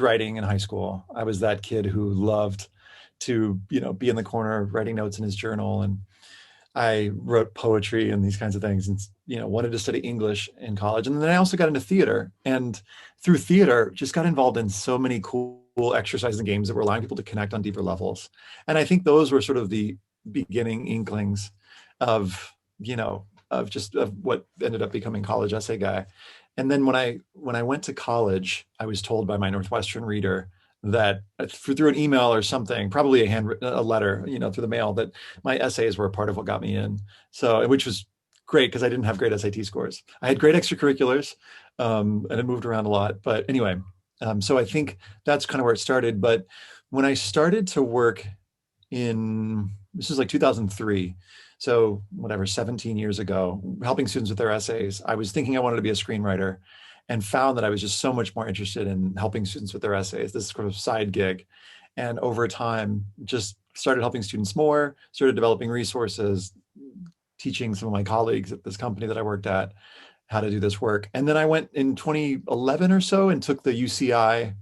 writing in high school. I was that kid who loved to, be in the corner writing notes in his journal. And I wrote poetry and these kinds of things and, wanted to study English in college. And then I also got into theater, and through theater, just got involved in so many cool exercises and games that were allowing people to connect on deeper levels. And I think those were sort of the beginning inklings of, of what ended up becoming college essay guy. And then when I went to college, I was told by my Northwestern reader that through an email or something, probably a letter, through the mail, that my essays were a part of what got me in. So, which was great because I didn't have great SAT scores. I had great extracurriculars, and I moved around a lot. But anyway, so I think that's kind of where it started. But when I started to work this is like 2003. So whatever, 17 years ago, helping students with their essays, I was thinking I wanted to be a screenwriter and found that I was just so much more interested in helping students with their essays, this sort of side gig. And over time, just started helping students more, started developing resources, teaching some of my colleagues at this company that I worked at how to do this work. And then I went in 2011 or so and took the UCI.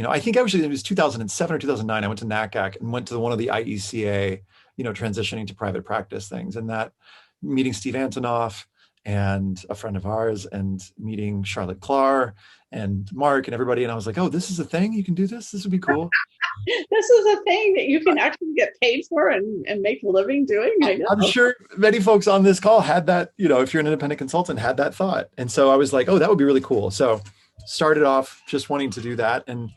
I think actually it was 2007 or 2009. I went to NACAC and went to one of the IECA, transitioning to private practice things. And that meeting Steve Antonoff and a friend of ours and meeting Charlotte Clark and Mark and everybody. And I was like, oh, this is a thing. You can do this. This would be cool. This is a thing that you can actually get paid for and make a living doing. I know. I'm sure many folks on this call had that, if you're an independent consultant, had that thought. And so I was like, oh, that would be really cool. So started off just wanting to do that. And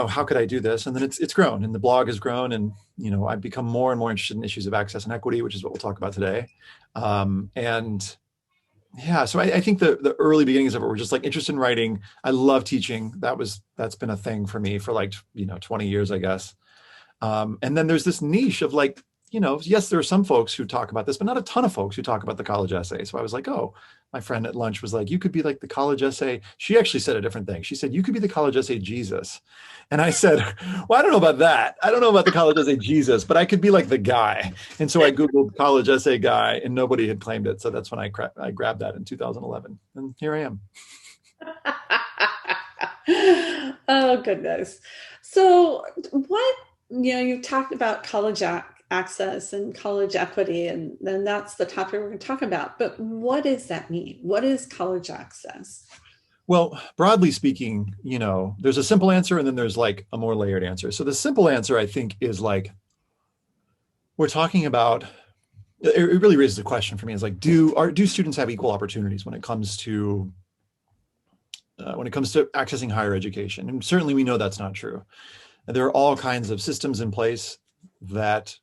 how could I do this? And then it's grown, and the blog has grown, and I've become more and more interested in issues of access and equity, which is what we'll talk about today. And yeah, so I think the early beginnings of it were just like interested in writing. I love teaching. That's been a thing for me for like 20 years, I guess. And then there's this niche of like, yes, there are some folks who talk about this, but not a ton of folks who talk about the college essay. So I was like, oh, my friend at lunch was like, you could be like the college essay. She actually said a different thing. She said, you could be the college essay Jesus. And I said, well, I don't know about that. I don't know about the college essay Jesus, but I could be like the guy. And so I Googled college essay guy and nobody had claimed it. So that's when I grabbed that in 2011. And here I am. Oh, goodness. So you've talked about college access and college equity, and then that's the topic we're going to talk about. But what does that mean? What is college access? Well, broadly speaking, there's a simple answer and then there's like a more layered answer. So the simple answer, I think, is like, we're talking about, it really raises a question for me, is like, do students have equal opportunities when it comes to accessing higher education? And certainly we know that's not true. There are all kinds of systems in place that,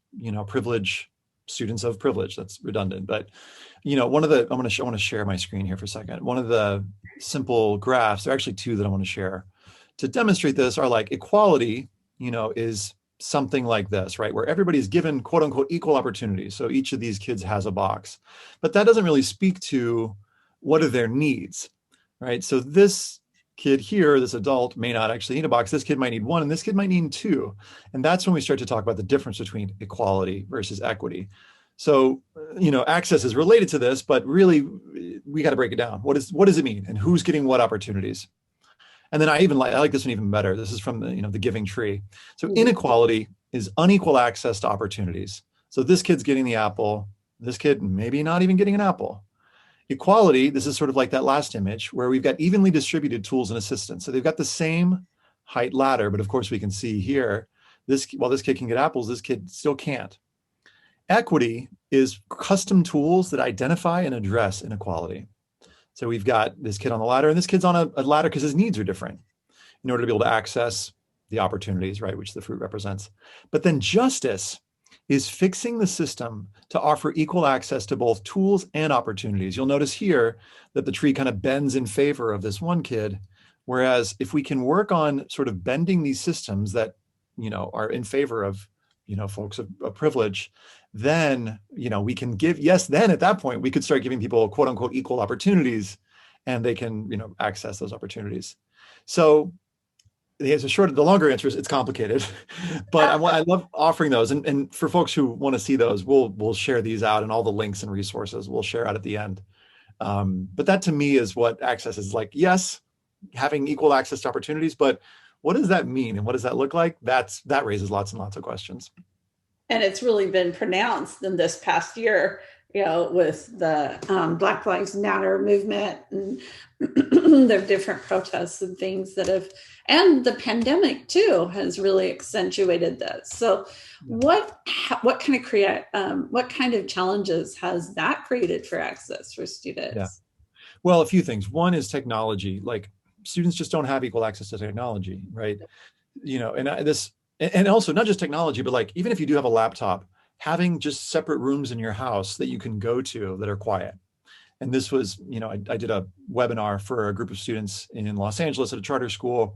privilege students of privilege. That's redundant, but I want to share my screen here for a second. One of the simple graphs, there are actually two that I want to share to demonstrate this, are like equality, is something like this, right? Where everybody's given quote unquote equal opportunities. So each of these kids has a box, but that doesn't really speak to what are their needs, right? So this kid here, this adult, may not actually need a box. This kid might need one, and this kid might need two. And that's when we start to talk about the difference between equality versus equity. So, access is related to this, but really we got to break it down. What does it mean? And who's getting what opportunities? And then I like this one even better. This is from the Giving Tree. So inequality is unequal access to opportunities. So this kid's getting the apple, this kid maybe not even getting an apple. Equality, this is sort of like that last image where we've got evenly distributed tools and assistance. So they've got the same height ladder, but of course we can see here, while this kid can get apples, this kid still can't. Equity is custom tools that identify and address inequality. So we've got this kid on the ladder, and this kid's on a ladder because his needs are different in order to be able to access the opportunities, right, which the fruit represents. But then justice is fixing the system to offer equal access to both tools and opportunities. You'll notice here that the tree kind of bends in favor of this one kid, whereas if we can work on sort of bending these systems that, are in favor of, folks of privilege, then, we can then at that point, we could start giving people quote unquote equal opportunities, and they can, access those opportunities. So the longer answer is it's complicated, but I love offering those. And for folks who want to see those, we'll share these out, and all the links and resources we'll share out at the end. But that to me is what access is like. Yes, having equal access to opportunities, but what does that mean? And what does that look like? That raises lots and lots of questions. And it's really been pronounced in this past year, with the Black Lives Matter movement and the different protests and things that have, and the pandemic too has really accentuated this. So, what kind of challenges has that created for access for students? Yeah. Well, a few things. One is technology. Like students just don't have equal access to technology, right? And also not just technology, but like even if you do have a laptop, having just separate rooms in your house that you can go to that are quiet. And this was, I did a webinar for a group of students in Los Angeles at a charter school.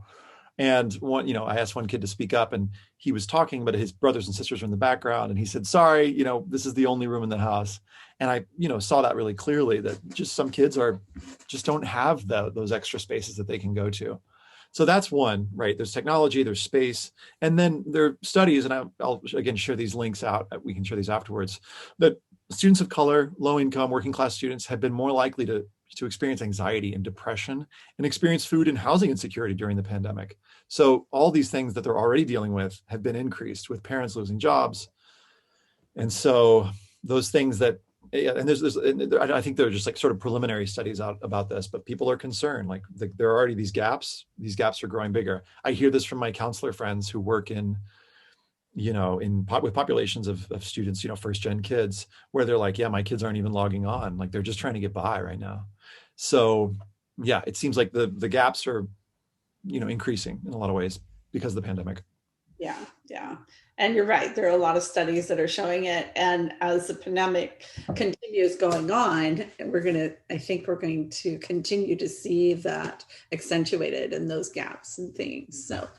And I asked one kid to speak up, and he was talking, but his brothers and sisters were in the background. And he said, sorry, this is the only room in the house. And I, saw that really clearly, that just some kids just don't have those extra spaces that they can go to. So that's one, right? There's technology, there's space. And then there are studies, and I'll again share these links out. We can share these afterwards, that students of color, low income, working class students have been more likely to experience anxiety and depression and experience food and housing insecurity during the pandemic. So all these things that they're already dealing with have been increased with parents losing jobs. And so those things that, and I think there are just like sort of preliminary studies out about this, but people are concerned, like there are already these gaps are growing bigger. I hear this from my counselor friends who work with populations of students, first gen kids, where they're like, yeah, my kids aren't even logging on. Like they're just trying to get by right now. So yeah, it seems like the gaps are, increasing in a lot of ways because of the pandemic. Yeah. Yeah. And you're right. There are a lot of studies that are showing it. And as the pandemic continues going on, I think we're going to continue to see that accentuated in those gaps and things. So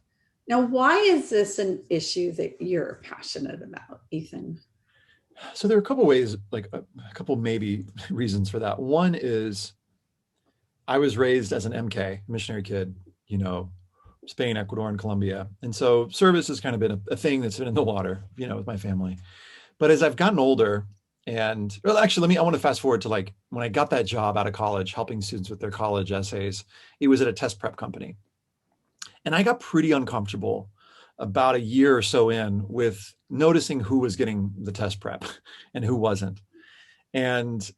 now, why is this an issue that you're passionate about, Ethan? So there are a couple ways, like a couple maybe reasons for that. One is I was raised as an MK, missionary kid, Spain, Ecuador, and Colombia. And so service has kind of been a thing that's been in the water, with my family. But as I've gotten older, I want to fast forward to like when I got that job out of college, helping students with their college essays, it was at a test prep company. And I got pretty uncomfortable about a year or so in with noticing who was getting the test prep and who wasn't. And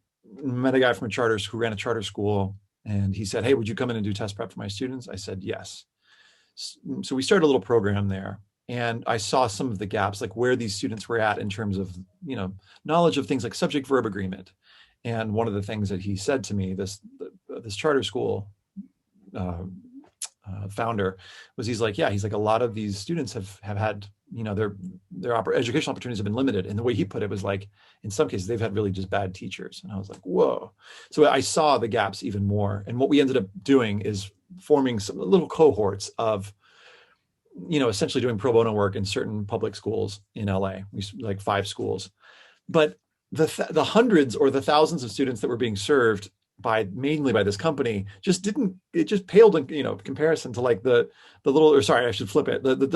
met a guy from who ran a charter school. And he said, hey, would you come in and do test prep for my students? I said, yes. So we started a little program there, and I saw some of the gaps, like where these students were at in terms of, knowledge of things like subject verb agreement. And one of the things that he said to me, this charter school founder, was he's like, a lot of these students have had, their educational opportunities have been limited. And the way he put it was like, in some cases, they've had really just bad teachers. And I was like, whoa. So I saw the gaps even more. And what we ended up doing is forming some little cohorts of, essentially doing pro bono work in certain public schools in LA. We like 5 schools, but the hundreds or the thousands of students that were being served mainly by this company just paled in, comparison to like the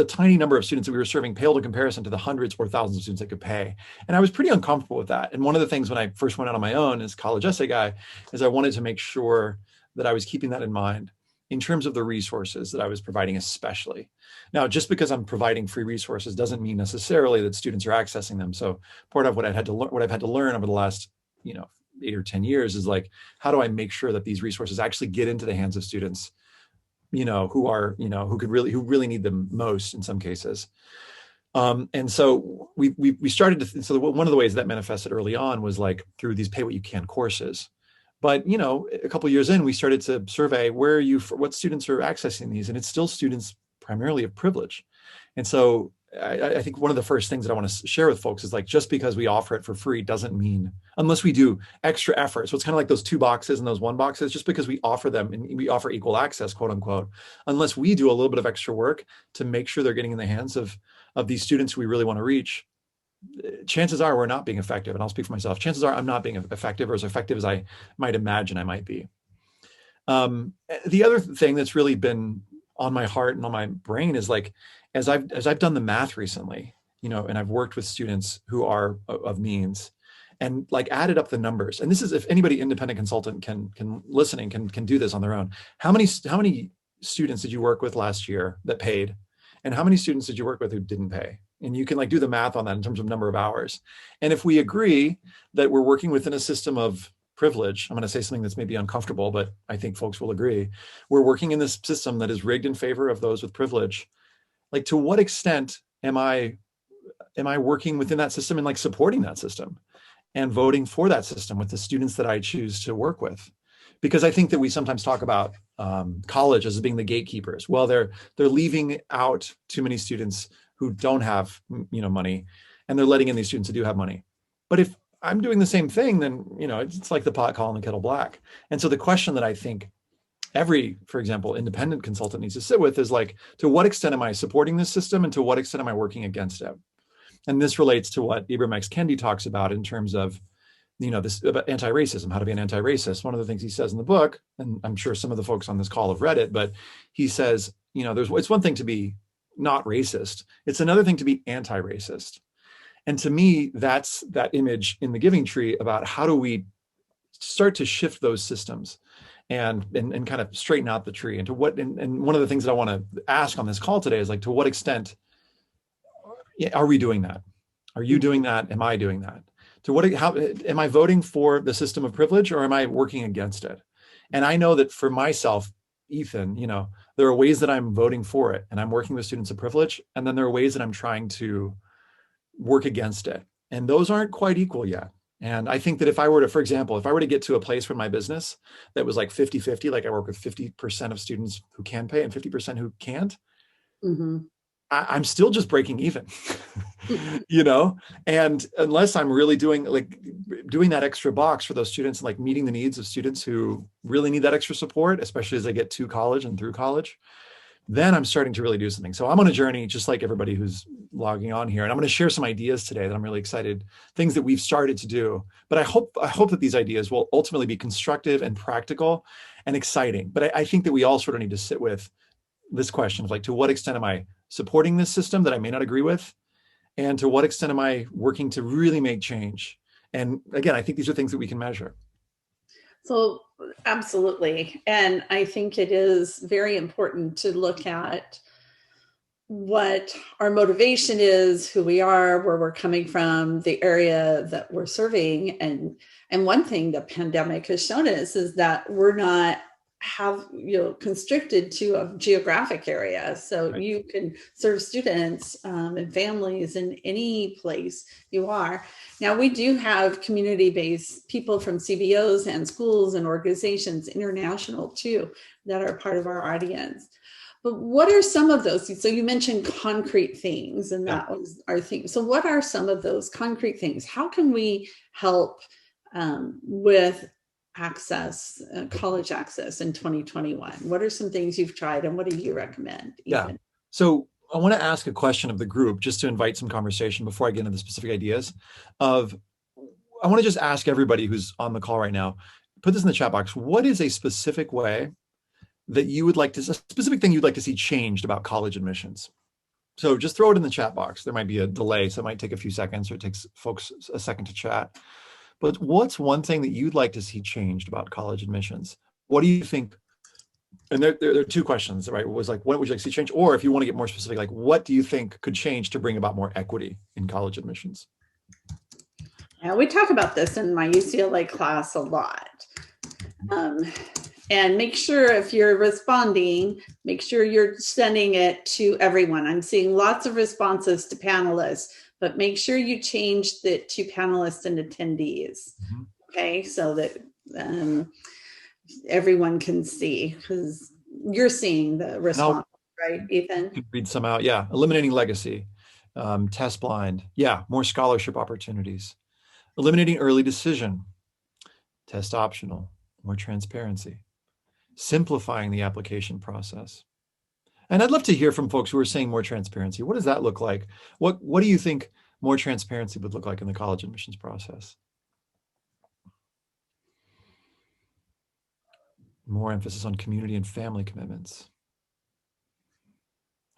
tiny number of students that we were serving paled in comparison to the hundreds or thousands of students that could pay. And I was pretty uncomfortable with that. And one of the things when I first went out on my own as college essay guy is I wanted to make sure that I was keeping that in mind in terms of the resources that I was providing, especially. Now, just because I'm providing free resources doesn't mean necessarily that students are accessing them. So part of what I've had to learn over the last, 8 or 10 years is like, how do I make sure that these resources actually get into the hands of students, who really need them most in some cases. And so we started so one of the ways that manifested early on was like through these pay what you can courses. But, a couple of years in, we started to survey what students are accessing these, and it's still students primarily of privilege. And so I think one of the first things that I want to share with folks is like, just because we offer it for free doesn't mean, unless we do extra effort. So it's kind of like those 2 boxes and those 1 boxes, just because we offer them and we offer equal access, quote unquote, unless we do a little bit of extra work to make sure they're getting in the hands of these students who we really want to reach, chances are we're not being effective. And I'll speak for myself. Chances are I'm not being effective or as effective as I might imagine I might be. The other thing that's really been on my heart and on my brain is like, as I've done the math recently, and I've worked with students who are of means and like added up the numbers. And this is, if anybody independent consultant can do this on their own. How many students did you work with last year that paid? And how many students did you work with who didn't pay? And you can like do the math on that in terms of number of hours. And if we agree that we're working within a system of privilege, I'm going to say something that's maybe uncomfortable, but I think folks will agree. We're working in this system that is rigged in favor of those with privilege. Like, to what extent am I working within that system and like supporting that system and voting for that system with the students that I choose to work with? Because I think that we sometimes talk about college as being the gatekeepers. Well, they're leaving out too many students who don't have money, and they're letting in these students who do have money. But if I'm doing the same thing, then it's like the pot calling the kettle black. And so the question that I think every, for example, independent consultant needs to sit with is like, to what extent am I supporting this system, and to what extent am I working against it? And this relates to what Ibram X. Kendi talks about in terms of this about anti-racism, how to be an anti-racist. One of the things he says in the book, and I'm sure some of the folks on this call have read it, but he says, it's one thing to be not racist. It's another thing to be anti-racist. And to me, that's that image in the Giving Tree about how do we start to shift those systems and kind of straighten out the tree. And one of the things that I want to ask on this call today is like, to what extent are we doing that? Are you doing that? Am I doing that? How am I voting for the system of privilege, or am I working against it? And I know that for myself, Ethan, there are ways that I'm voting for it and I'm working with students of privilege. And then there are ways that I'm trying to work against it. And those aren't quite equal yet. And I think that if I were to get to a place for my business that was like 50-50, like I work with 50% of students who can pay and 50% who can't, mm-hmm. I'm still just breaking even, and unless I'm really doing that extra box for those students, like meeting the needs of students who really need that extra support, especially as they get to college and through college, then I'm starting to really do something. So I'm on a journey, just like everybody who's logging on here. And I'm going to share some ideas today that I'm really excited, things that we've started to do. But I hope that these ideas will ultimately be constructive and practical and exciting. But I think that we all sort of need to sit with this question of like, to what extent am I supporting this system that I may not agree with? And to what extent am I working to really make change? And again, I think these are things that we can measure. So absolutely. And I think it is very important to look at what our motivation is, who we are, where we're coming from, the area that we're serving. And one thing the pandemic has shown us is that we're not constricted to a geographic area. So right. You can serve students and families in any place you are. Now, we do have community-based people from CBOs and schools and organizations, international too, that are part of our audience. But what are some of those? So you mentioned concrete things, and that was our theme. So what are some of those concrete things? How can we help with access, college access in 2021? What are some things you've tried, and what do you recommend? Yeah. So I want to ask a question of the group just to invite some conversation before I get into the specific ideas. I want to just ask everybody who's on the call right now, put this in the chat box. What is a specific way that you would like to, a specific thing you'd like to see changed about college admissions? So just throw it in the chat box. There might be a delay, so it might take a few seconds, or it takes folks a second to chat. But what's one thing that you'd like to see changed about college admissions? What do you think? And there are two questions, right? It was like, what would you like to see change? Or if you want to get more specific, like, what do you think could change to bring about more equity in college admissions? Yeah, we talk about this in my UCLA class a lot. And make sure if you're responding, make sure you're sending it to everyone. I'm seeing lots of responses to panelists, but make sure you change it to panelists and attendees, okay? So that everyone can see, because you're seeing the response, right, Ethan? Read some out, yeah. Eliminating legacy, test blind, yeah, more scholarship opportunities. Eliminating early decision, test optional, more transparency. Simplifying the application process. And I'd love to hear from folks who are saying more transparency. What does that look like? What do you think more transparency would look like in the college admissions process? More emphasis on community and family commitments.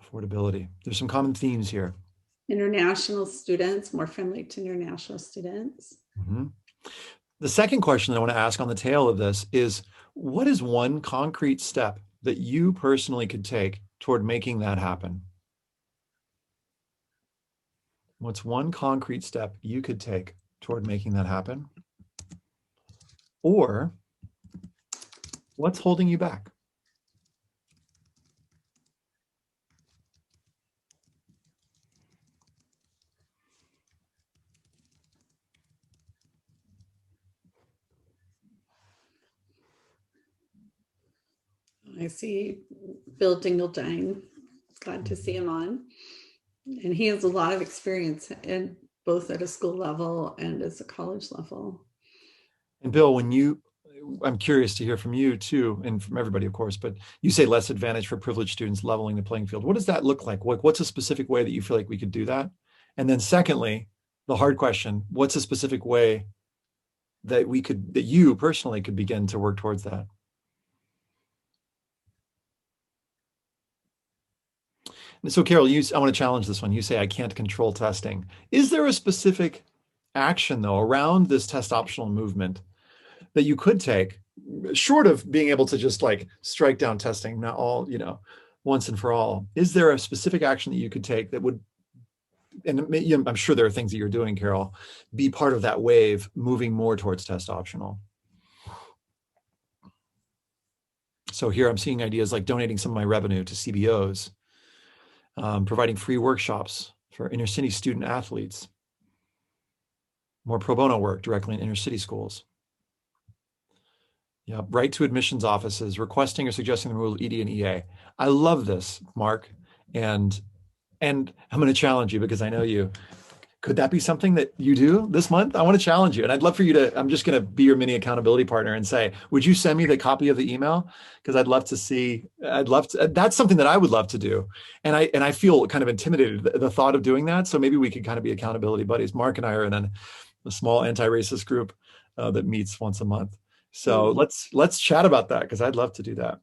Affordability. There's some common themes here. International students, more friendly to international students. Mm-hmm. The second question that I want to ask on the tail of this is, what is one concrete step that you personally could take toward making that happen? What's one concrete step you could take toward making that happen? Or what's holding you back? I see Bill Dingledine. Glad to see him on. And he has a lot of experience in both at a school level and as a college level. And Bill, I'm curious to hear from you too, and from everybody, of course, but you say less advantage for privileged students, leveling the playing field. What does that look like? What's a specific way that you feel like we could do that? And then secondly, the hard question, what's a specific way that you personally could begin to work towards that? And so Carol, I want to challenge this one. You say, I can't control testing. Is there a specific action though around this test optional movement that you could take, short of being able to just like strike down testing, not all, once and for all? Is there a specific action that you could take that would, and I'm sure there are things that you're doing, Carol, be part of that wave moving more towards test optional? So here I'm seeing ideas like donating some of my revenue to CBOs, providing free workshops for inner city student athletes, more pro bono work directly in inner city schools. Yeah, right to admissions offices, requesting or suggesting the removal of ED and EA. I love this, Mark. And I'm going to challenge you because I know you. Could that be something that you do this month? I want to challenge you. And I'd love for you to, I'm just going to be your mini accountability partner and say, would you send me the copy of the email? Because that's something that I would love to do. And I feel kind of intimidated, the thought of doing that. So maybe we could kind of be accountability buddies. Mark and I are in a small anti-racist group that meets once a month. So let's chat about that because I'd love to do that.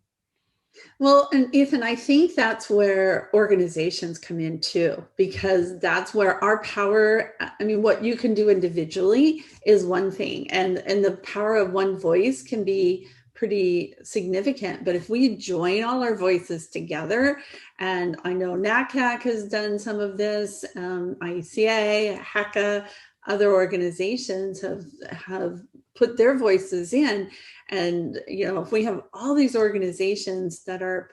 Well, and Ethan, I think that's where organizations come in too, because that's where our power, I mean, what you can do individually is one thing, and the power of one voice can be pretty significant. But if we join all our voices together, and I know NACAC has done some of this, IECA, HACA, other organizations have put their voices in. And, if we have all these organizations that are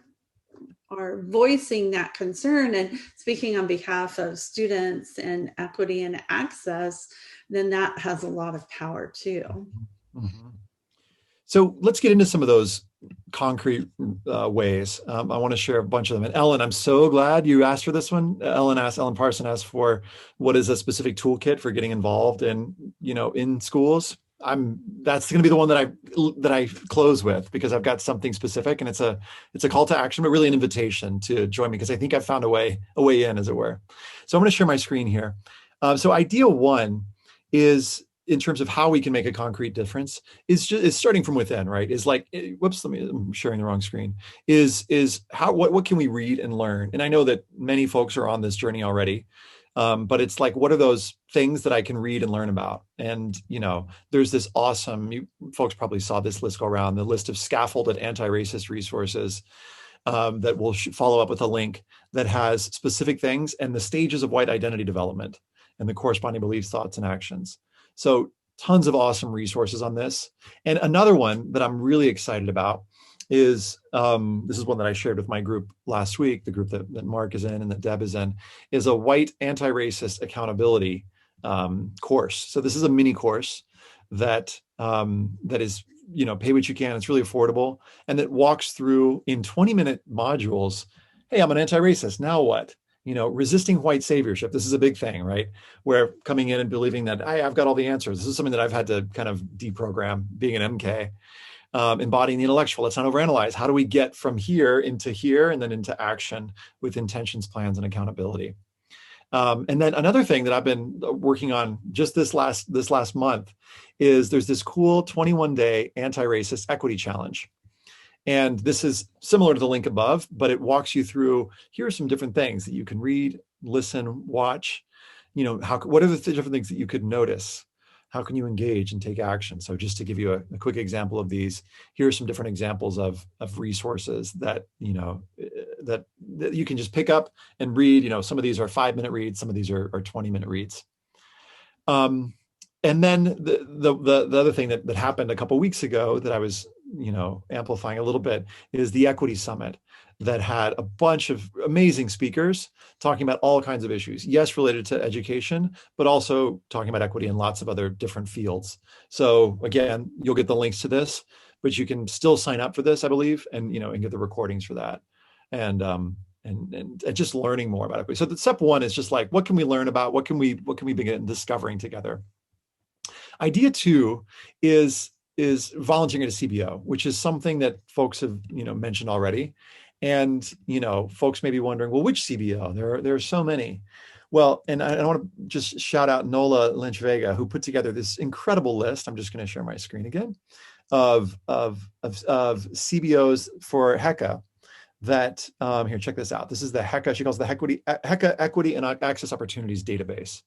voicing that concern and speaking on behalf of students and equity and access, then that has a lot of power too. Mm-hmm. So let's get into some of those concrete ways. I want to share a bunch of them. And Ellen, I'm so glad you asked for this one. Ellen Parson asked for what is a specific toolkit for getting involved in schools. That's going to be the one that I close with, because I've got something specific, and it's a call to action, but really an invitation to join me, because I think I've found a way in, as it were. So I'm going to share my screen here. So idea one is, in terms of how we can make a concrete difference, is starting from within, right? Is like, I'm sharing the wrong screen. Is what can we read and learn? And I know that many folks are on this journey already. But it's like, what are those things that I can read and learn about? And, there's this awesome, you folks probably saw this list go around, the list of scaffolded anti-racist resources that we'll follow up with a link that has specific things and the stages of white identity development and the corresponding beliefs, thoughts, and actions. So tons of awesome resources on this. And another one that I'm really excited about is, this is one that I shared with my group last week, the group that Mark is in and that Deb is in, is a white anti-racist accountability course. So this is a mini course that is, pay what you can. It's really affordable, and that walks through in 20-minute modules. Hey, I'm an anti-racist. Now what? Resisting white saviorship. This is a big thing, right? Where coming in and believing that I've got all the answers. This is something that I've had to kind of deprogram, being an MK. Embodying the intellectual. Let's not overanalyze. How do we get from here and then into action with intentions, plans, and accountability? And then another thing that I've been working on just this last month is there's this cool 21-day anti-racist equity challenge. And this is similar to the link above, but it walks you through, here are some different things that you can read, listen, watch. What are the different things that you could notice? How can you engage and take action? So just to give you a quick example of these, here are some different examples of resources that, that you can just pick up and read. Some of these are 5-minute reads, some of these are 20-minute reads. And then the other thing that happened a couple of weeks ago that I was, amplifying a little bit is the Equity Summit that had a bunch of amazing speakers talking about all kinds of issues. Yes, related to education, but also talking about equity in lots of other different fields. So again, you'll get the links to this, but you can still sign up for this, I believe, and and get the recordings for that. And just learning more about equity. So the step one is just like, what can we learn about? What can we begin discovering together? Idea two is volunteering at a CBO, which is something that folks have mentioned already. And folks may be wondering, well, which CBO? There are so many. Well, and I want to just shout out Nola Lynch Vega, who put together this incredible list. I'm just going to share my screen again of CBOs for HECA. That here, check this out. This is the HECA. She calls the HECA Equity and Access Opportunities Database.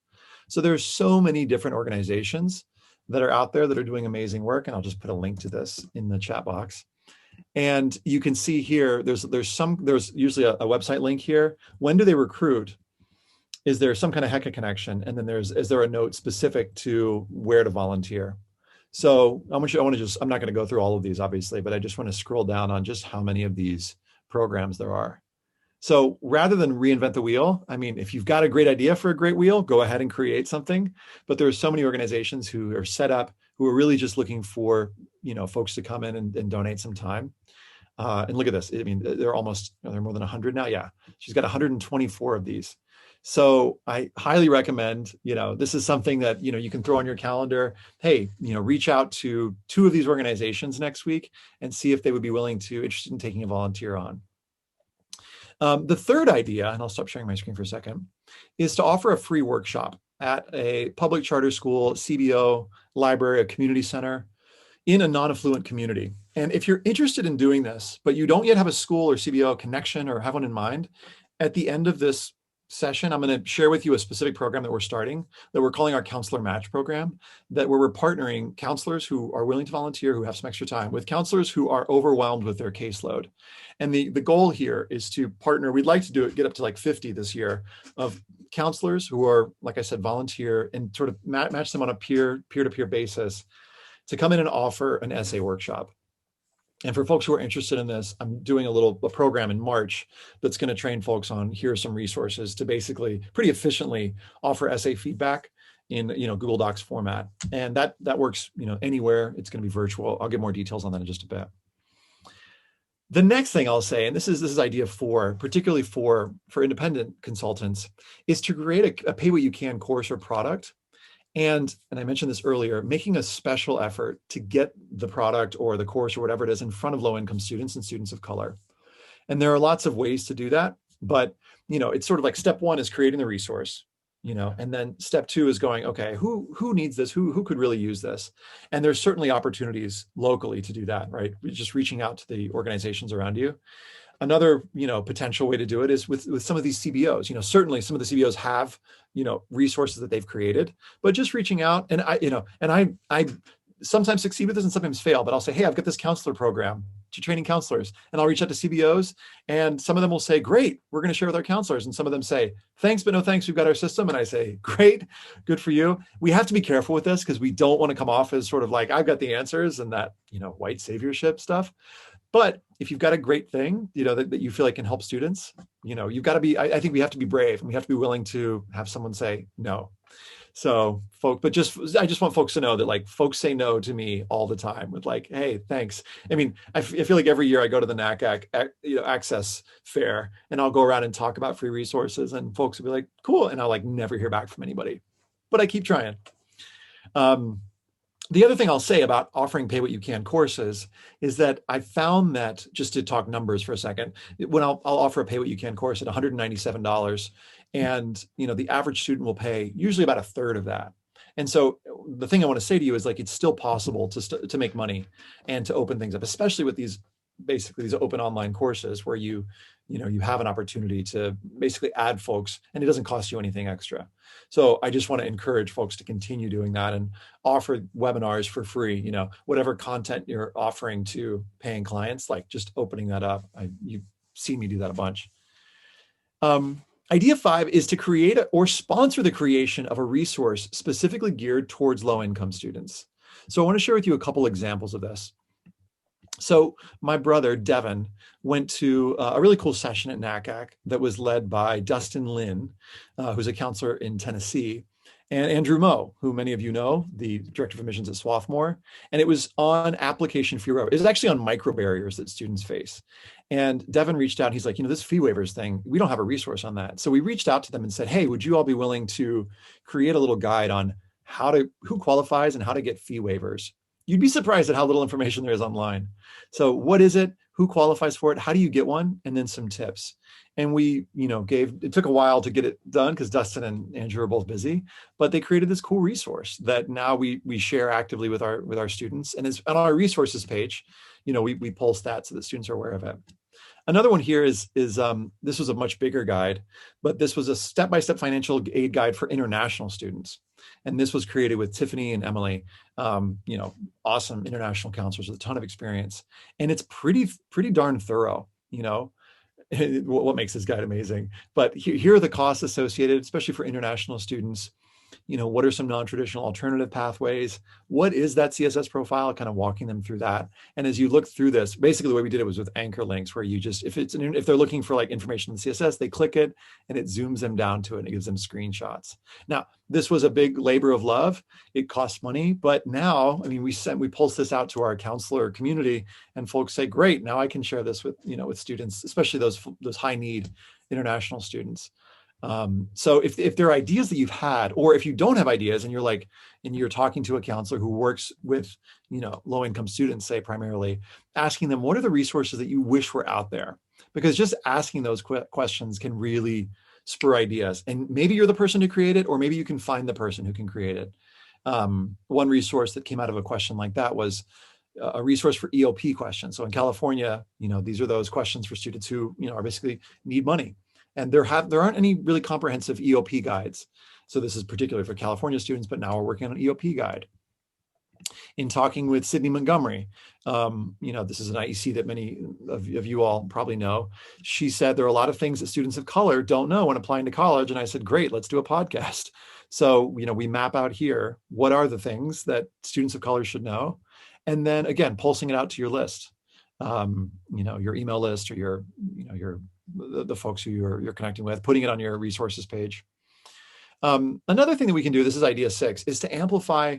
So there's so many different organizations that are out there that are doing amazing work. And I'll just put a link to this in the chat box. And you can see here, there's usually a website link here. When do they recruit? Is there some kind of HECA connection? And then is there a note specific to where to volunteer? So I'm not going to go through all of these, obviously, but I just want to scroll down on just how many of these programs there are. So rather than reinvent the wheel, I mean, if you've got a great idea for a great wheel, go ahead and create something. But there are so many organizations who are set up, who are really just looking for, folks to come in and donate some time. And look at this. I mean, they're more than 100 now. Yeah, she's got 124 of these. So I highly recommend, this is something that, you can throw on your calendar. Hey, reach out to 2 of these organizations next week and see if they would be interested in taking a volunteer on. The third idea, and I'll stop sharing my screen for a second, is to offer a free workshop at a public charter school, CBO, library, a community center in a non-affluent community. And if you're interested in doing this, but you don't yet have a school or CBO connection or have one in mind, at the end of this session, I'm going to share with you a specific program that we're starting that we're calling our Counselor Match program, where we're partnering counselors who are willing to volunteer, who have some extra time, with counselors who are overwhelmed with their caseload. And the goal here is to partner. We'd like to get up to like 50 this year of counselors who are, like I said, volunteer and sort of match them on a peer-to-peer basis to come in and offer an essay workshop. And for folks who are interested in this, I'm doing a program in March that's going to train folks on, here are some resources to basically pretty efficiently offer essay feedback in Google Docs format. And that works anywhere. It's going to be virtual. I'll get more details on that in just a bit. The next thing I'll say, and this is idea 4, particularly for independent consultants, is to create a pay what you can course or product. And I mentioned this earlier, making a special effort to get the product or the course or whatever it is in front of low-income students and students of color. And there are lots of ways to do that, but it's sort of like step 1 is creating the resource, and then step 2 is going, okay, who needs this? Who could really use this? And there's certainly opportunities locally to do that, right? Just reaching out to the organizations around you. Another, potential way to do it is with some of these CBOs. Certainly some of the CBOs have, resources that they've created, but just reaching out, and I sometimes succeed with this and sometimes fail, but I'll say, hey, I've got this counselor program to training counselors, and I'll reach out to CBOs, and some of them will say, great, we're going to share with our counselors, and some of them say, thanks, but no thanks, we've got our system, and I say, great, good for you. We have to be careful with this because we don't want to come off as sort of like, I've got the answers and that, white saviorship stuff. But if you've got a great thing, that you feel like can help students, you've got to be, I think we have to be brave and we have to be willing to have someone say no. So I just want folks to know that like folks say no to me all the time with like, hey, thanks. I mean, I feel like every year I go to the NAC Access Fair and I'll go around and talk about free resources and folks will be like, cool. And I'll like never hear back from anybody, but I keep trying. The other thing I'll say about offering pay what you can courses is that I found that, just to talk numbers for a second, when I'll offer a pay what you can course at $197, and the average student will pay usually about a third of that. And so the thing I want to say to you is like it's still possible to make money and to open things up, especially with these open online courses where you you have an opportunity to basically add folks, and it doesn't cost you anything extra. So I just want to encourage folks to continue doing that and offer webinars for free. Whatever content you're offering to paying clients, like just opening that up. You've seen me do that a bunch. Idea 5 is to create or sponsor the creation of a resource specifically geared towards low-income students. So I want to share with you a couple examples of this. So my brother, Devin, went to a really cool session at NACAC that was led by Dustin Lin, who's a counselor in Tennessee, and Andrew Moe, who many of you know, the director of admissions at Swarthmore. And it was on application fee waiver. It was actually on micro barriers that students face. And Devin reached out. He's like, this fee waivers thing, we don't have a resource on that. So we reached out to them and said, hey, would you all be willing to create a little guide on who qualifies and how to get fee waivers? You'd be surprised at how little information there is online. So what is it? Who qualifies for it? How do you get one? And then some tips. And we, it took a while to get it done because Dustin and Andrew are both busy, but they created this cool resource that now we share actively with our students. And it's on our resources page, we post that so that students are aware of it. Another one here is this was a much bigger guide, but this was a step-by-step financial aid guide for international students. And this was created with Tiffany and Emily, awesome international counselors with a ton of experience. And it's pretty darn thorough, what makes this guide amazing. But here are the costs associated, especially for international students. What are some non-traditional alternative pathways? What is that CSS profile? Kind of walking them through that. And as you look through this, basically the way we did it was with anchor links, where you just, if they're looking for like information in CSS, they click it and it zooms them down to it and it gives them screenshots. Now, this was a big labor of love. It costs money, but now, we pulse this out to our counselor community, and folks say, great, now I can share this with, with students, especially those high need international students. So if there are ideas that you've had, or if you don't have ideas and you're talking to a counselor who works with, low-income students, say primarily, asking them, what are the resources that you wish were out there? Because just asking those questions can really spur ideas. And maybe you're the person to create it, or maybe you can find the person who can create it. One resource that came out of a question like that was a resource for EOP questions. So in California, these are those questions for students who, are basically need money. And there aren't any really comprehensive EOP guides. So this is particularly for California students, but now we're working on an EOP guide. In talking with Cyndy Montgomery, this is an IEC that many of you all probably know. She said there are a lot of things that students of color don't know when applying to college. And I said, great, let's do a podcast. So, we map out here, what are the things that students of color should know? And then again, pulsing it out to your list, your email list, or the folks who you're connecting with, putting it on your resources page. Another thing that we can do, this is idea 6, is to amplify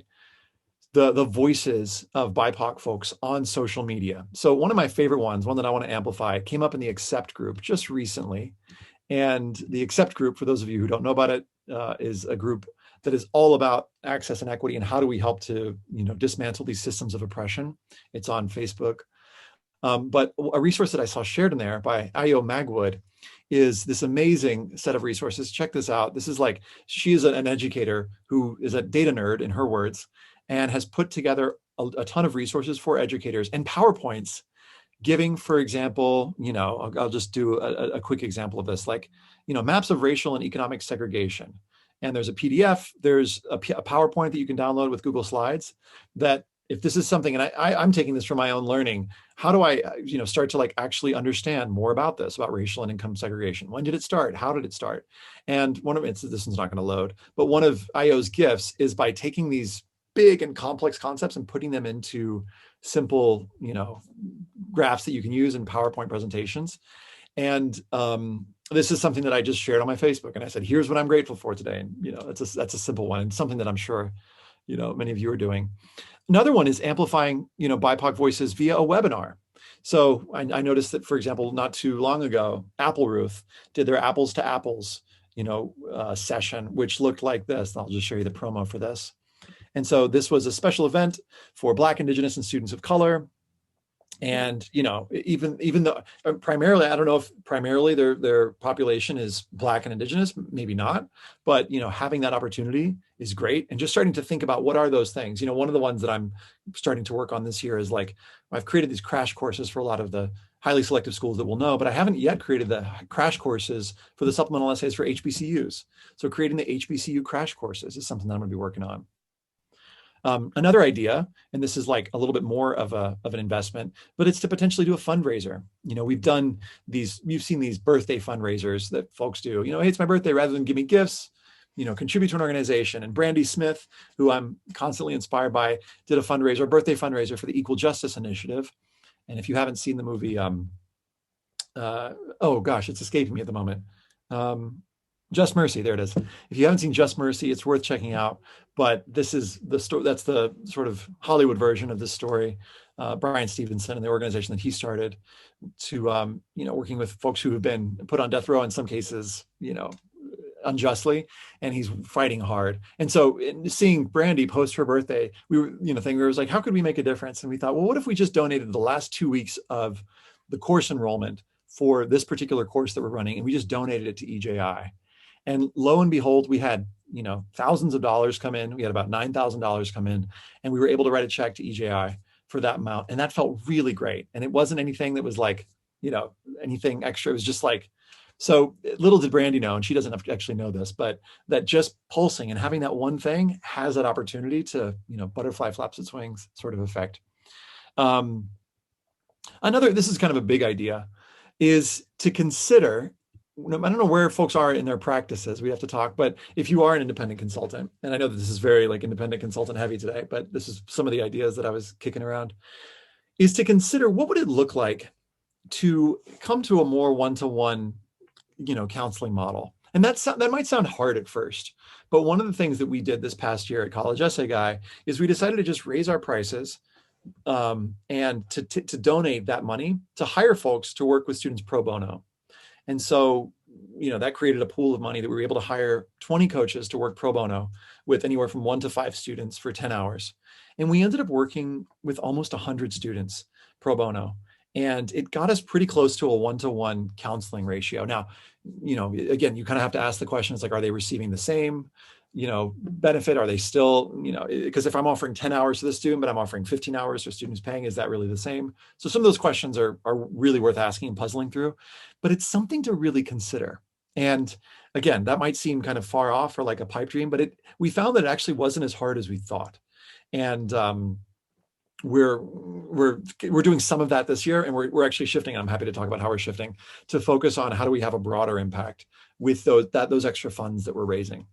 the voices of BIPOC folks on social media. So one of my favorite ones, one that I want to amplify, came up in the Accept group just recently. And the Accept group, for those of you who don't know about it, is a group that is all about access and equity and how do we help to dismantle these systems of oppression. It's on Facebook. But a resource that I saw shared in there by Ayo Magwood is this amazing set of resources. Check this out. This is she is an educator who is a data nerd, in her words, and has put together a ton of resources for educators and PowerPoints giving, for example, I'll just do a quick example of this, maps of racial and economic segregation. And there's a PDF, there's a PowerPoint that you can download with Google Slides that, if this is something, and I'm taking this from my own learning, how do I, start to actually understand more about this, about racial and income segregation? When did it start? How did it start? And this one's not going to load, but one of Ayo's gifts is by taking these big and complex concepts and putting them into simple, graphs that you can use in PowerPoint presentations. And this is something that I just shared on my Facebook, and I said, here's what I'm grateful for today. And that's a simple one, and something that I'm sure many of you are doing. Another one is amplifying, BIPOC voices via a webinar. So I noticed that, for example, not too long ago, Apple Ruth did their Apples to Apples, session, which looked like this. I'll just show you the promo for this. And so this was a special event for Black, Indigenous, and students of color. And, even though primarily, I don't know if primarily their population is Black and Indigenous, maybe not, but, having that opportunity is great. And just starting to think about what are those things. One of the ones that I'm starting to work on this year is I've created these crash courses for a lot of the highly selective schools that will know, but I haven't yet created the crash courses for the supplemental essays for HBCUs. So creating the HBCU crash courses is something that I'm going to be working on. Another idea, and this is like a little bit more of an investment, but it's to potentially do a fundraiser. We've seen these birthday fundraisers that folks do. Hey, it's my birthday, rather than give me gifts, contribute to an organization. And Brandy Smith, who I'm constantly inspired by, did a birthday fundraiser for the Equal Justice Initiative. And if you haven't seen the movie, oh gosh, it's escaping me at the moment. Just Mercy, there it is. If you haven't seen Just Mercy, it's worth checking out. But this is the story. That's the sort of Hollywood version of this story. Brian Stevenson and the organization that he started to, working with folks who have been put on death row in some cases, unjustly, and he's fighting hard. And so seeing Brandy post her birthday, we were, thinking, we was like, how could we make a difference? And we thought, well, what if we just donated the last 2 weeks of the course enrollment for this particular course that we're running, and we just donated it to EJI. And lo and behold, we had, thousands of dollars come in. We had about $9,000 come in, and we were able to write a check to EJI for that amount. And that felt really great. And it wasn't anything that was like, anything extra. It was just like, so little did Brandy know, and she doesn't actually know this, but that just pulsing and having that one thing has that opportunity to, butterfly flaps its wings sort of effect. This is kind of a big idea, is to consider, I don't know where folks are in their practices, we have to talk, but if you are an independent consultant, and I know that this is very like independent consultant heavy today, but this is some of the ideas that I was kicking around, is to consider what would it look like to come to a more one-to-one, counseling model. And that might sound hard at first, but one of the things that we did this past year at College Essay Guy is we decided to just raise our prices and to donate that money to hire folks to work with students pro bono. And so, that created a pool of money that we were able to hire 20 coaches to work pro bono with anywhere from 1 to 5 students for 10 hours. And we ended up working with almost 100 students pro bono. And it got us pretty close to a one-to-one counseling ratio. Now, again, you kind of have to ask the questions like, are they receiving the same, benefit? Are they still, because if I'm offering 10 hours to the student, but I'm offering 15 hours to a student who's paying, is that really the same? So some of those questions are really worth asking and puzzling through, but it's something to really consider. And again, that might seem kind of far off or like a pipe dream, but we found that it actually wasn't as hard as we thought. And, we're doing some of that this year, and we're actually shifting. I'm happy to talk about how we're shifting to focus on how do we have a broader impact with those extra funds that we're raising.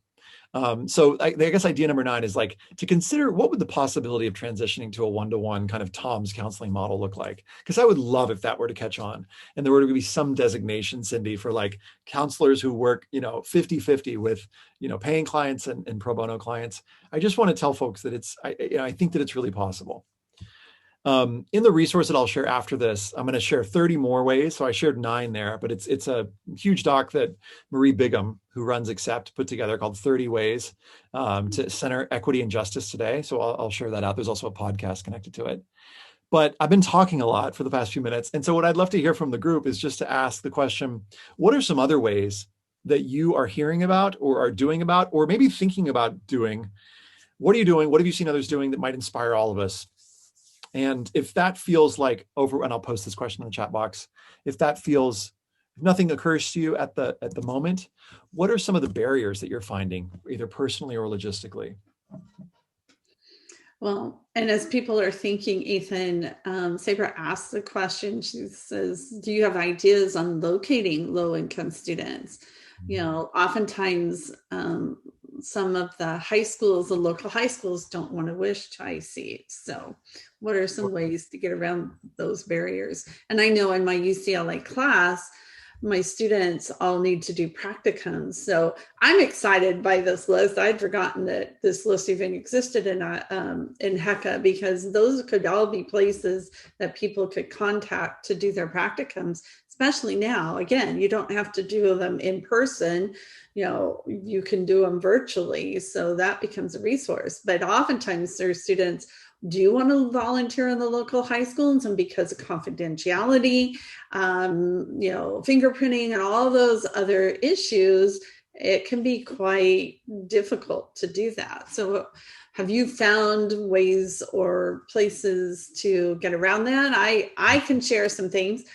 So I guess idea number 9 is like to consider what would the possibility of transitioning to a one-to-one kind of Tom's counseling model look like? Because I would love if that were to catch on and there were to be some designation, Cyndy, for like counselors who work, 50-50 with, paying clients and pro bono clients. I just want to tell folks that I think that it's really possible. In the resource that I'll share after this, I'm going to share 30 more ways. So I shared 9 there, but it's a huge doc that Marie Bigham, who runs Accept, put together called 30 Ways to Center Equity and Justice Today. So I'll share that out. There's also a podcast connected to it. But I've been talking a lot for the past few minutes. And so what I'd love to hear from the group is just to ask the question, what are some other ways that you are hearing about or are doing about, or maybe thinking about doing? What are you doing? What have you seen others doing that might inspire all of us? And if that feels like and I'll post this question in the chat box, if nothing occurs to you at the moment, what are some of the barriers that you're finding, either personally or logistically? Well, and as people are thinking, Ethan, Sabra asked the question, she says, do you have ideas on locating low-income students? Oftentimes, some of the local high schools don't want to wish high seats. So what are some ways to get around those barriers? And I know in my UCLA class, my students all need to do practicums. So I'm excited by this list. I'd forgotten that this list even existed in HECA, because those could all be places that people could contact to do their practicums, especially now. Again, you don't have to do them in person. You can do them virtually. So that becomes a resource. But oftentimes there's students do want to volunteer in the local high schools, and because of confidentiality, fingerprinting and all those other issues, it can be quite difficult to do that. So have you found ways or places to get around that? I can share some things.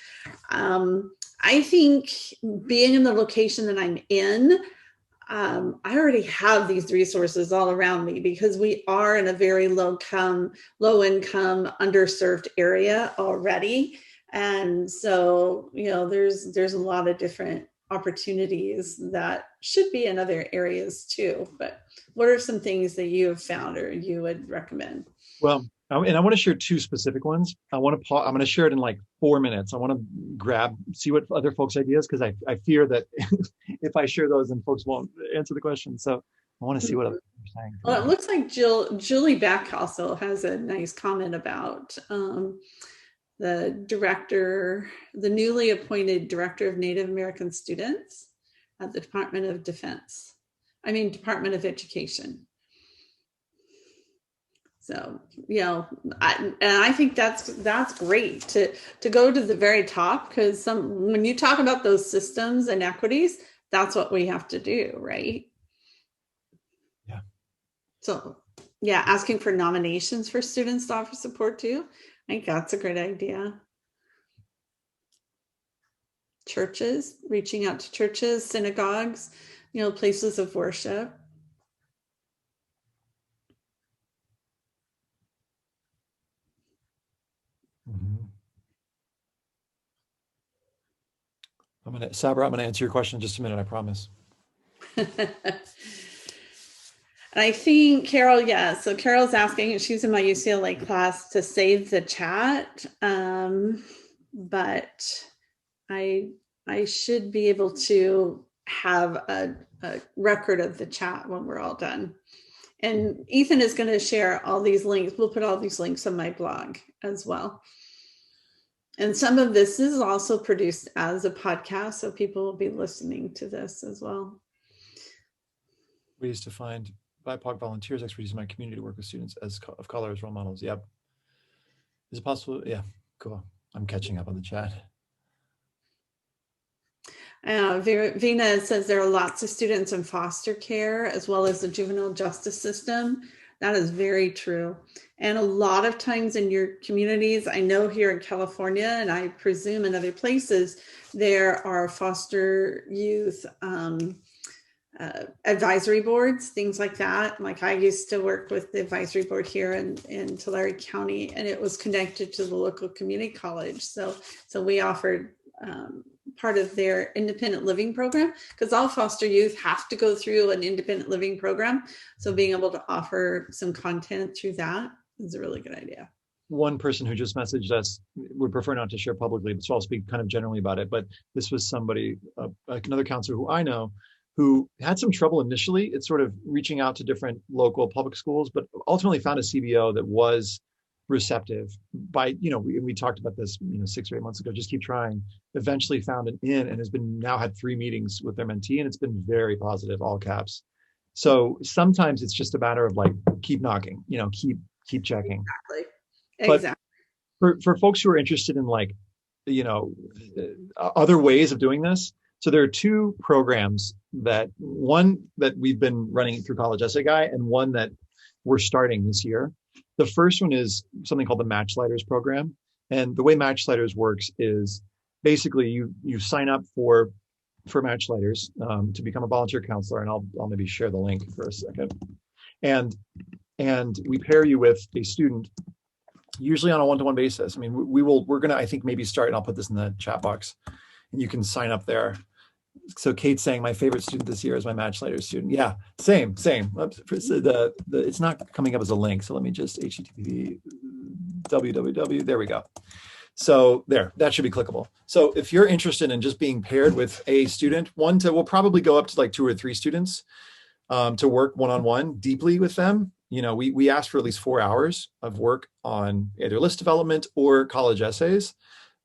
I think being in the location that I'm in, I already have these resources all around me because we are in a very low income, underserved area already. And so, there's a lot of different opportunities that should be in other areas too. But what are some things that you have found or you would recommend? Well, and I want to share two specific ones. I'm going to share it in like 4 minutes. I want to see what other folks' ideas, because I fear that if I share those, then folks won't answer the question. So I want to see what others are saying. Well, it looks like Julie Beck also has a nice comment about the newly appointed director of Native American students at the Department of Department of Education. So, I think that's great to go to the very top, because when you talk about those systems and equities, that's what we have to do, right? Yeah. So, yeah, asking for nominations for students to offer support too. I think that's a great idea. Churches, reaching out to churches, synagogues, places of worship. Mm-hmm. Sabra, I'm going to answer your question in just a minute, I promise. And I think Carol, yeah. So Carol's asking, she's in my UCLA class, to save the chat. But I should be able to have a record of the chat when we're all done. And Ethan is going to share all these links. We'll put all these links on my blog as well. And some of this is also produced as a podcast, so people will be listening to this as well. Ways to find BIPOC volunteers, expertise in my community to work with students of color as role models. Yep. Is it possible? Yeah, cool. I'm catching up on the chat. Vina says there are lots of students in foster care as well as the juvenile justice system. That is very true. And a lot of times in your communities, I know here in California, and I presume in other places, there are foster youth advisory boards, things like that. Like I used to work with the advisory board here in Tulare County, and it was connected to the local community college. So we offered part of their independent living program, because all foster youth have to go through an independent living program. So being able to offer some content through that is a really good idea. One person who just messaged us would prefer not to share publicly, so I'll speak kind of generally about it. But this was somebody, another counselor who I know, who had some trouble initially. It's sort of reaching out to different local public schools, but ultimately found a CBO that was receptive. By, we talked about this, 6 or 8 months ago, just keep trying. Eventually found an in and has now had 3 meetings with their mentee, and it's been very positive, all caps. So sometimes it's just a matter of like, keep knocking, keep checking. Exactly. But for folks who are interested in other ways of doing this, so there are 2 programs, one that we've been running through College Essay Guy, and one that we're starting this year. The first one is something called the Matchlighters program. And the way Matchlighters works is basically you sign up for Matchlighters to become a volunteer counselor. And I'll maybe share the link for a second. And we pair you with a student, usually on a one-to-one basis. I mean, we're going to, I think, maybe start, and I'll put this in the chat box, and you can sign up there. So Kate's saying my favorite student this year is my Matchlighter student. Yeah, same. It's not coming up as a link. So let me just http www. There we go. So that should be clickable. So if you're interested in just being paired with a student, we'll probably go up to like 2 or 3 students to work one-on-one deeply with them. We ask for at least 4 hours of work on either list development or college essays.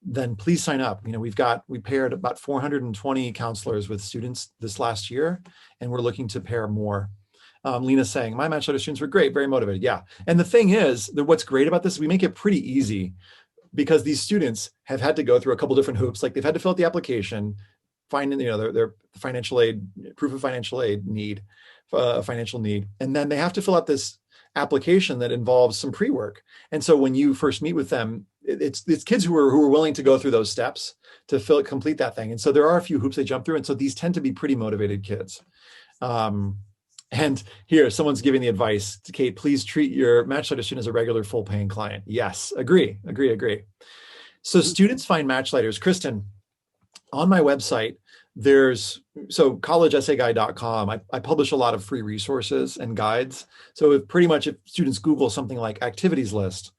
Then please sign up. We paired about 420 counselors with students this last year, and we're looking to pair more. Lena's saying, my Matchlighter students were great, very motivated. Yeah. And the thing is that what's great about this is we make it pretty easy, because these students have had to go through a couple different hoops. Like they've had to fill out the application, find their financial aid, proof of financial aid need, financial need. And then they have to fill out this application that involves some pre-work. And so when you first meet with them, it's kids who are willing to go through those steps to complete that thing. And so there are a few hoops they jump through. And so these tend to be pretty motivated kids. And here, someone's giving the advice to Kate, please treat your Matchlighter student as a regular full paying client. Yes, agree. So students find Matchlighters. Kristen, on my website, so collegeessayguide.com, I publish a lot of free resources and guides. So if students Google something like activities list,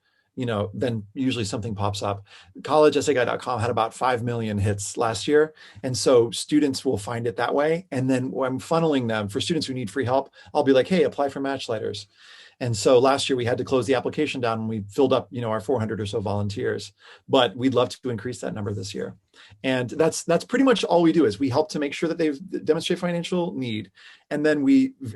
then usually something pops up. Collegeessayguide.com had about 5 million hits last year. And so students will find it that way. And then when I'm funneling them for students who need free help, I'll be like, hey, apply for Matchlighters. And so last year we had to close the application down and we filled up, our 400 or so volunteers, but we'd love to increase that number this year. And that's pretty much all we do is we help to make sure that they demonstrate financial need. And then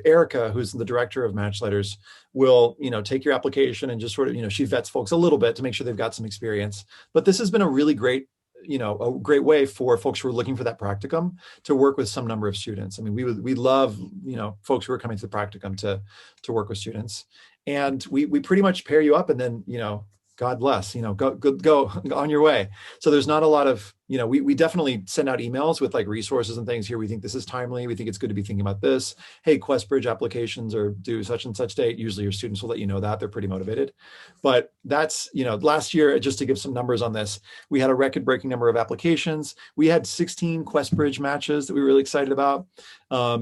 Erica, who's the director of Matchlighters, will, take your application and just sort of, she vets folks a little bit to make sure they've got some experience. But this has been a really great way for folks who are looking for that practicum to work with some number of students. I mean, we love, folks who are coming to the practicum to work with students, and we pretty much pair you up and then, God bless, go on your way. So there's not a lot of, we definitely send out emails with like resources and things here. We think this is timely. We think it's good to be thinking about this. Hey, QuestBridge applications are due such and such date. Usually your students will let you know that. They're pretty motivated. But that's, last year, just to give some numbers on this, we had a record-breaking number of applications. We had 16 QuestBridge matches that we were really excited about. A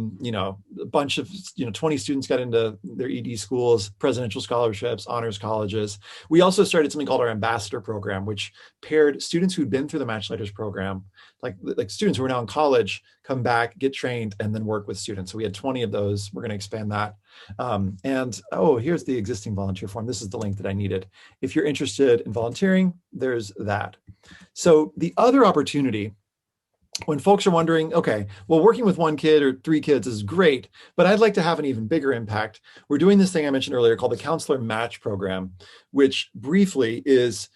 bunch of, 20 students got into their ED schools, presidential scholarships, honors colleges. We also started something called our ambassador program, which paired students who'd been through the Matchlighters program, like students who are now in college, come back, get trained, and then work with students. So we had 20 of those. We're going to expand that. Here's the existing volunteer form. This is the link that I needed. If you're interested in volunteering, there's that. So the other opportunity, when folks are wondering, okay, well, working with one kid or 3 kids is great, but I'd like to have an even bigger impact. We're doing this thing I mentioned earlier called the Counselor Match Program, which briefly is,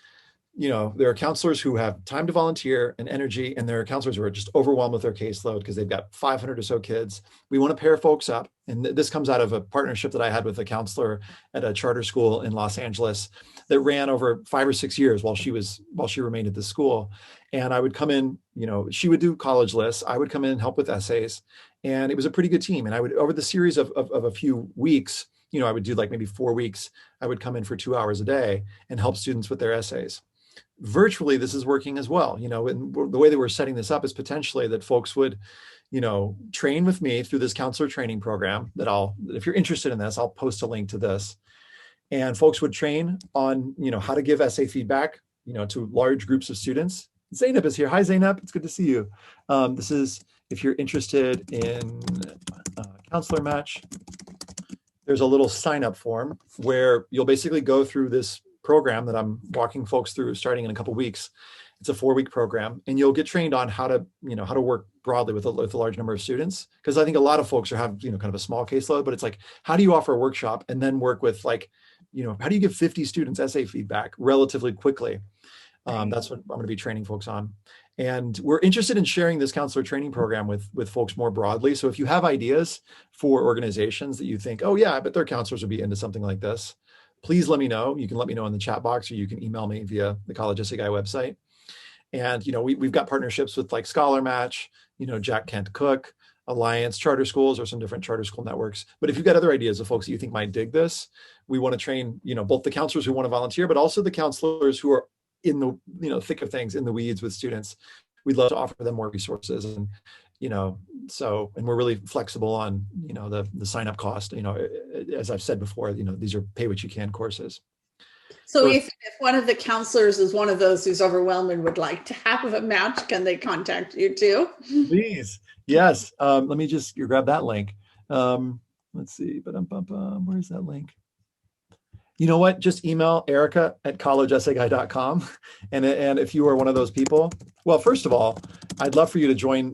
there are counselors who have time to volunteer and energy, and there are counselors who are just overwhelmed with their caseload because they've got 500 or so kids. We want to pair folks up. And this comes out of a partnership that I had with a counselor at a charter school in Los Angeles that ran over 5 or 6 years while she remained at the school. And I would come in, she would do college lists. I would come in and help with essays. And it was a pretty good team. And I would, over the series of a few weeks, I would do like maybe 4 weeks, I would come in for 2 hours a day and help students with their essays. Virtually, this is working as well. And the way that we're setting this up is potentially that folks would, train with me through this counselor training program that if you're interested in this, I'll post a link to this. And folks would train on, how to give essay feedback, to large groups of students. Zainab is here. Hi, Zainab. It's good to see you. This is, if you're interested in Counselor Match, there's a little sign up form where you'll basically go through this program that I'm walking folks through starting in a couple of weeks. It's a 4-week program, and you'll get trained on how to work broadly with a large number of students. Because I think a lot of folks have, kind of a small caseload, but it's like, how do you offer a workshop and then work with how do you give 50 students essay feedback relatively quickly? That's what I'm going to be training folks on. And we're interested in sharing this counselor training program with folks more broadly. So if you have ideas for organizations that you think, oh yeah, I bet their counselors would be into something like this, please let me know. You can let me know in the chat box, or you can email me via the College Essay Guy website. And, we've got partnerships with like Scholar Match, Jack Kent Cook, Alliance, charter schools, or some different charter school networks. But if you've got other ideas of folks that you think might dig this, we want to train, both the counselors who want to volunteer, but also the counselors who are in the, thick of things, in the weeds with students. We'd love to offer them more resources. And, and we're really flexible on, the sign up cost, as I've said before, these are pay what you can courses. So if one of the counselors is one of those who's overwhelmed and would like to have a match, can they contact you too? Please. Yes. Let me just grab that link. Let's see. Where's that link? You know what? Just email Erica at collegeessayguy.com. And if you are one of those people, well, first of all, I'd love for you to join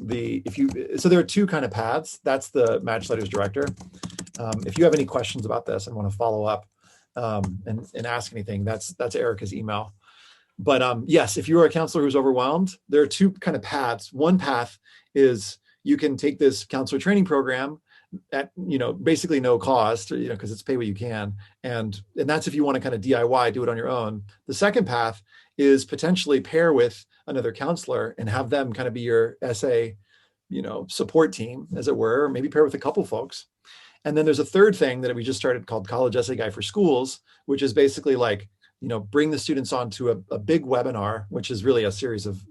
so there are 2 kind of paths. That's the Matchlighters director. If you have any questions about this and want to follow up and ask anything, that's Erica's email. But yes, if you are a counselor who's overwhelmed, there are 2 kind of paths. One path is you can take this counselor training program, at, basically no cost, because it's pay what you can. And that's if you want to kind of DIY, do it on your own. The second path is potentially pair with another counselor and have them kind of be your essay, support team, as it were, or maybe pair with a couple folks. And then there's a third thing that we just started called College Essay Guide for Schools, which is basically like, bring the students onto a big webinar, which is really a series of,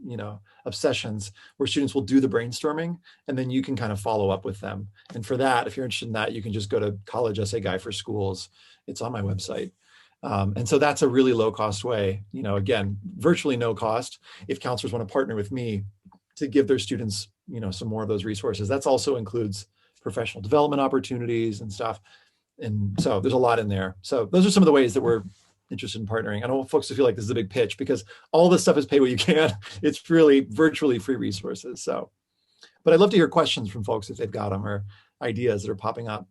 of sessions where students will do the brainstorming, and then you can kind of follow up with them. And for that, if you're interested in that, you can just go to College Essay Guide for Schools. It's on my website. And so that's a really low cost way, again, virtually no cost if counselors want to partner with me to give their students, some more of those resources. That's also includes professional development opportunities and stuff. And so there's a lot in there. So those are some of the ways that we're interested in partnering. I don't want folks to feel like this is a big pitch, because all this stuff is pay what you can. It's really virtually free resources. So, but I'd love to hear questions from folks if they've got them, or ideas that are popping up.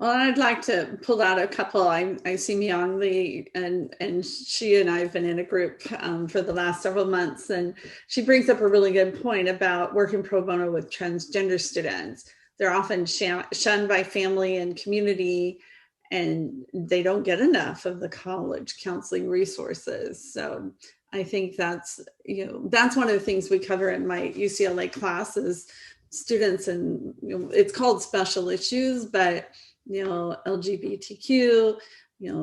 Well, I'd like to pull out a couple. I see Myung Lee, and she and I have been in a group for the last several months, and she brings up a really good point about working pro bono with transgender students. They're often shunned by family and community, and they don't get enough of the college counseling resources. So I think that's one of the things we cover in my UCLA class is students, and it's called special issues, but LGBTQ,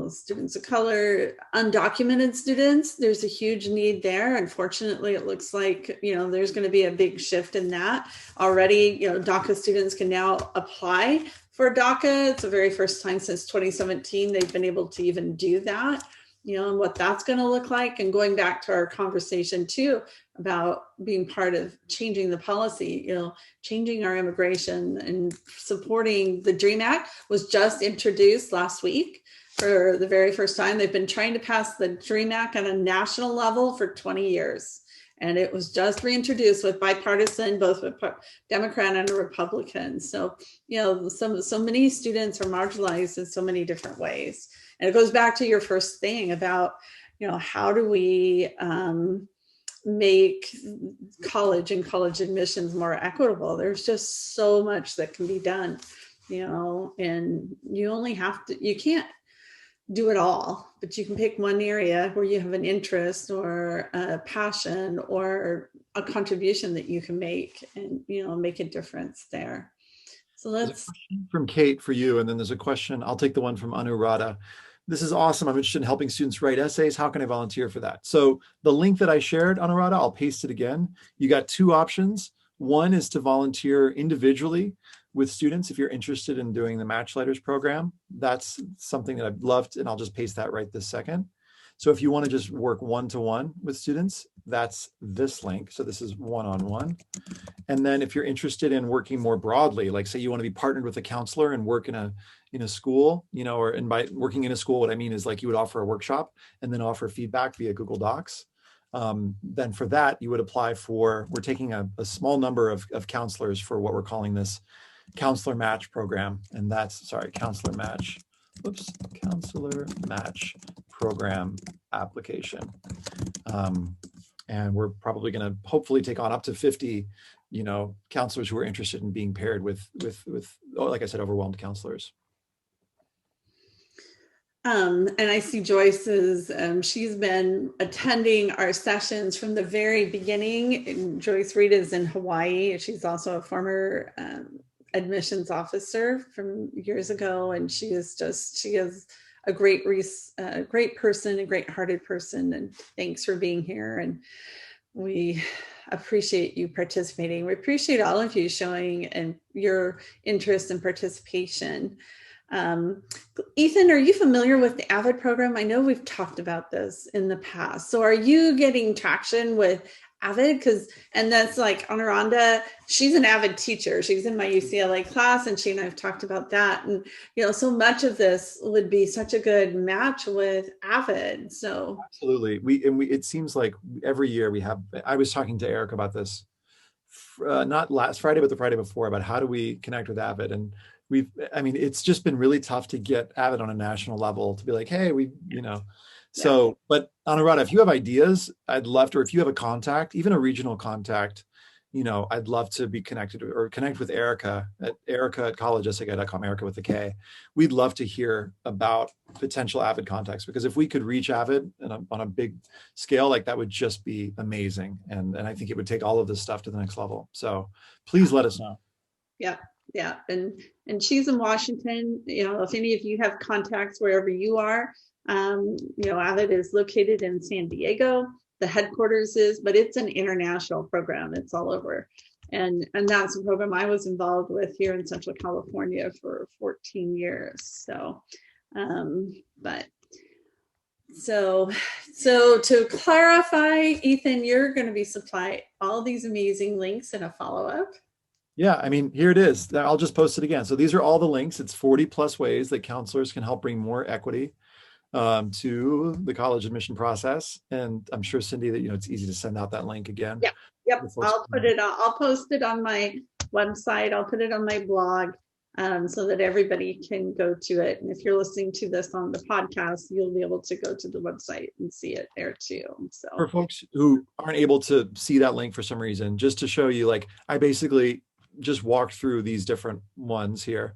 students of color, undocumented students, there's a huge need there. Unfortunately, it looks like, there's going to be a big shift in that. Already, DACA students can now apply for DACA. It's the very first time since 2017 they've been able to even do that, and what that's going to look like. And going back to our conversation too about being part of changing the policy, changing our immigration and supporting the DREAM Act was just introduced last week for the very first time. They've been trying to pass the DREAM Act on a national level for 20 years. And it was just reintroduced with bipartisan, both with Democrat and Republican. So, so many students are marginalized in so many different ways. And it goes back to your first thing about, how do we make college and college admissions more equitable? There's just so much that can be done, and you can't do it all, but you can pick one area where you have an interest or a passion or a contribution that you can make, and make a difference there. So let's from Kate for you, and then there's a question. I'll take the one from Anuradha. This is awesome. I'm interested in helping students write essays. How can I volunteer for that? So the link that I shared, Anuradha, I'll paste it again. You got two options. One is to volunteer individually with students if you're interested in doing the Match Letters program. That's something that I've loved, and I'll just paste that right this second. So if you want to just work one-to-one with students, that's this link. So this is one-on-one. And then if you're interested in working more broadly, like say you want to be partnered with a counselor and work in a school, and by working in a school, what I mean is like you would offer a workshop and then offer feedback via Google Docs. Then for that, you would apply for, we're taking a small number of counselors for what we're calling this counselor match program. And that's, counselor match program application. And we're probably going to hopefully take on up to 50, counselors who are interested in being paired with, like I said, overwhelmed counselors. And I see Joyce's, she's been attending our sessions from the very beginning. And Joyce Reed is in Hawaii. She's also a former admissions officer from years ago. And she is a great person, a great-hearted person. And thanks for being here. And we appreciate you participating. We appreciate all of you showing and your interest and participation. Ethan, are you familiar with the Avid program? I know we've talked about this in the past. So are you getting traction with Avid? And that's like Honoranda, she's an Avid teacher. She's in my UCLA class, and she and I have talked about that. And, so much of this would be such a good match with Avid. So absolutely. It seems like every year I was talking to Eric about this, not last Friday, but the Friday before, about how do we connect with Avid. And it's just been really tough to get Avid on a national level to be like, hey, but Anuradha, if you have ideas, I'd love to, or if you have a contact, even a regional contact, I'd love to be connected or connect with Erica at collegesega.com, Erica with a K. We'd love to hear about potential Avid contacts, because if we could reach Avid on a big scale, like that would just be amazing. And I think it would take all of this stuff to the next level. So please let us know. Yeah. Yeah. And she's in Washington. If any of you have contacts wherever you are, Avid is located in San Diego. The headquarters is, but it's an international program. It's all over. And that's a program I was involved with here in Central California for 14 years. So to clarify, Ethan, you're going to be supplying all these amazing links in a follow-up. Yeah, I mean, here it is. I'll just post it again. So these are all the links. It's 40 plus ways that counselors can help bring more equity to the college admission process. And I'm sure, Cyndy, that it's easy to send out that link again. Yep. I'll post it on my website. I'll put it on my blog so that everybody can go to it. And if you're listening to this on the podcast, you'll be able to go to the website and see it there too. So for folks who aren't able to see that link for some reason, just to show you, like, I basically just walked through these different ones here.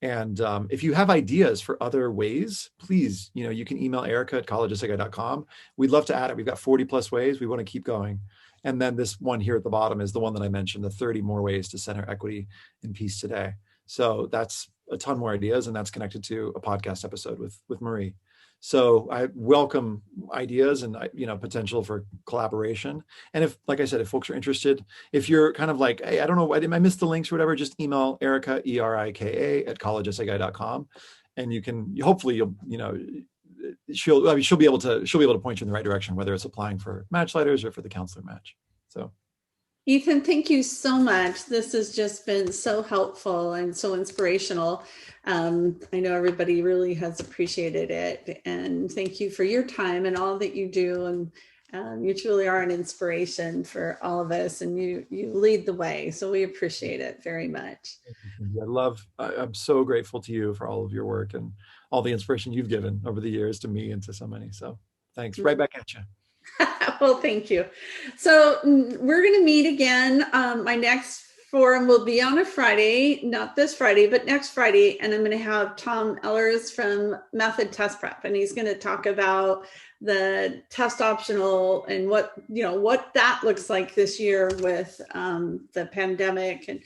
And if you have ideas for other ways, please, you can email Erica at collegesega.com. We'd love to add it. We've got 40 plus ways. We want to keep going. And then this one here at the bottom is the one that I mentioned, the 30 more ways to center equity and peace today. So that's a ton more ideas, and that's connected to a podcast episode with Marie. So I welcome ideas and potential for collaboration. And if, like I said, if folks are interested, if you're kind of like, hey, I don't know, I missed the links or whatever, just email Erica, ERIKA at collegesega.com, and she'll be able to point you in the right direction, whether it's applying for match letters or for the counselor match. So Ethan, thank you so much. This has just been so helpful and so inspirational. I know everybody really has appreciated it. And thank you for your time and all that you do. And you truly are an inspiration for all of us, and you lead the way. So we appreciate it very much. I'm so grateful to you for all of your work and all the inspiration you've given over the years to me and to so many. So thanks. Right back at you. Well, thank you. So we're going to meet again. My next forum will be on a Friday, not this Friday, but next Friday. And I'm going to have Tom Ellers from Method Test Prep, and he's going to talk about the test optional and what that looks like this year with the pandemic, and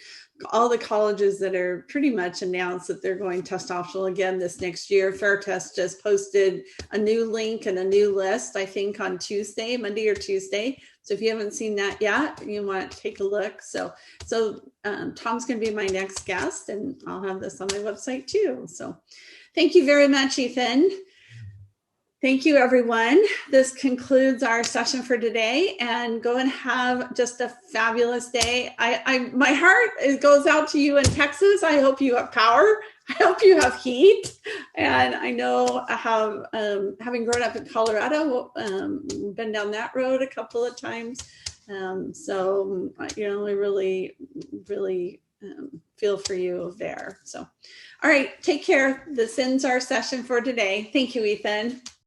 all the colleges that are pretty much announced that they're going test optional again this next year. Fair Test just posted a new link and a new list, I think on Monday or Tuesday. So if you haven't seen that yet, you want to take a look. So Tom's going to be my next guest, and I'll have this on my website too. So thank you very much, Ethan. Thank you, everyone. This concludes our session for today, and go and have just a fabulous day. My heart goes out to you in Texas. I hope you have power. I hope you have heat. And I know how, having grown up in Colorado, been down that road a couple of times. So, we really, really feel for you there. So, all right, take care. This ends our session for today. Thank you, Ethan.